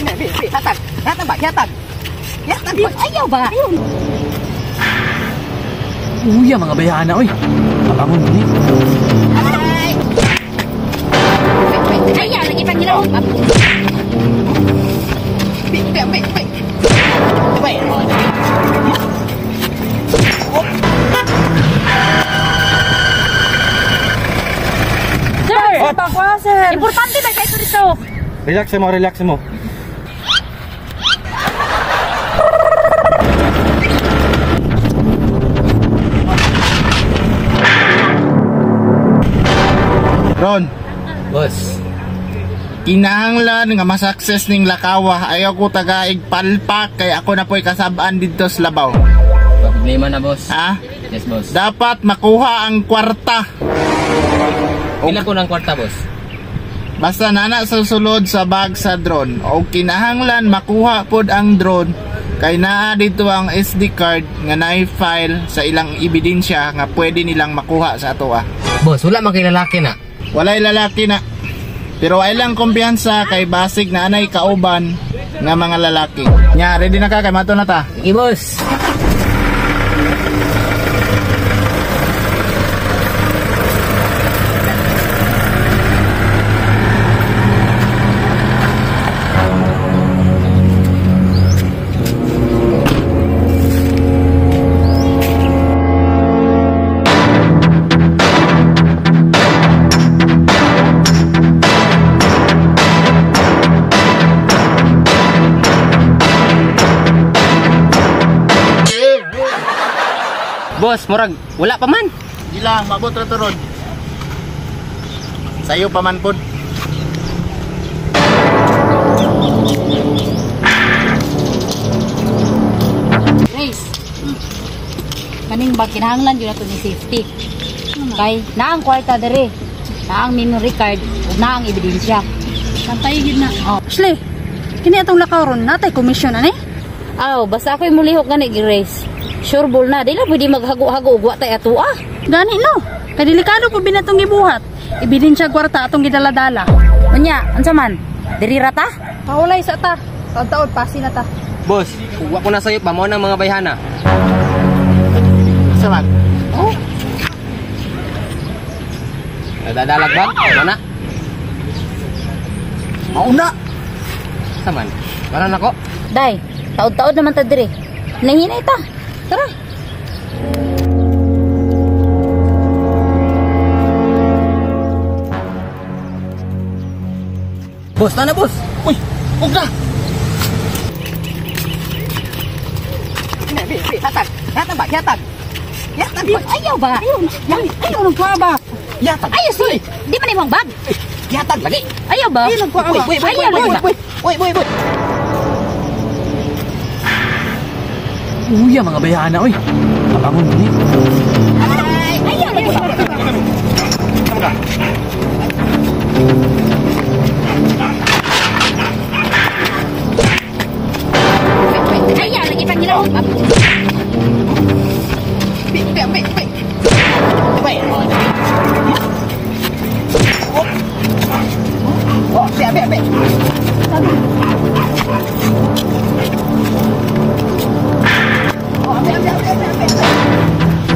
Hatag. Hatag ba? Hatag. Hatag ba? Ayaw ba? Uya mga bayana oy. Pabangon ni. Ay! Ayaw lagi pang ginawa. Sir! Pakwa, sir! Importante ba kayo dito? Relax mo, relax mo. Ron, Boss. kinahanglan nga masukses ning lakawa. Ayaw ko tagaig palpak kay ako na po'y kasabaan dito sa labaw. Problema na boss. Ha? Yes boss. Dapat makuha ang kwarta. Pila po ng kwarta boss? Basta nana susulod sa bag sa drone. O kinahanglan makuha pod ang drone kay naa dito ang SD card nga na-file sa ilang ebidensya nga pwede nilang makuha sa ato. Boss, wala man kay lalaki na. Walay lalaki na. Pero ay lang kumpiyansa kay basig na anay kauban nga mga lalaki. Nya, ready na ka kay mato na ta. Sige boss. Boss, murag wala pa man. Ilang mabot ra to rod. Sayo pa man pod. Grace. Kaning ba kinahanglan yun nato ni safety. Kay naang kwarta dere. Naang memory card ug naang ebidensya. Pantay gid na. Oh. Ashley, kini atong lakaw ron, natay komisyon ani? Aw, basta ako'y mulihok gani Grace. Sure ball na, dili pwede maghago-hago ug wa tay ato ah. Gani no. Kay delikado po binatong gibuhat. Ebidensya kwarta atong gidaladala. Unya, unsa man? Diri ra ta? Paulay sa ta. Taon-taon pasi na ta. Boss, kuha ko na sayo pa mo ng mga bayhana. Saman. Oh, Nadadalag ba? Mana? Mauna. Saman. Para nako. day, taod-taod naman ta diri. Nahinay ta. Tara. Boss, na boss. Uy, ugda. Hatag. Hatag ba? Hatag. Hatag ba? Ayaw ba? Ayaw nang kuha ba? Yatag. Ayaw si. Di man imong bag. Yatag lagi. Ayaw ba? Ayaw nang kuha ba? Ayaw lagi ba? Uy. Uya mga bayana oy. Pabangon ni. Ay, ayaw lagi ba? Ayaw lagi pang ginawa.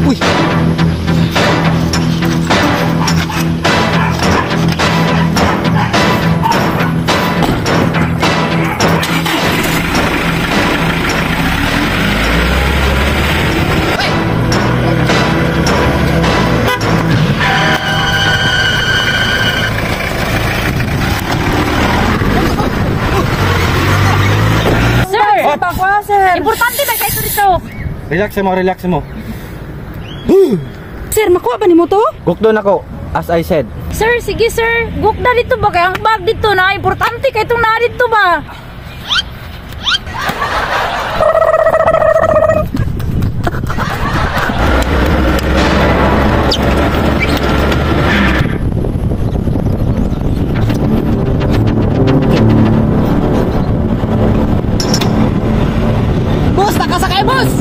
Uy. Sir! Pakwa, sir! Importante ba kayo dito? Relax mo, relax mo. Sir, makuha ba ni mo to? Gukdo nako, as I said. Sir, sige sir. Gukda dito ba? Kaya ang bag dito na. Importante kayo itong na dito ba? Boss, nakasakay boss!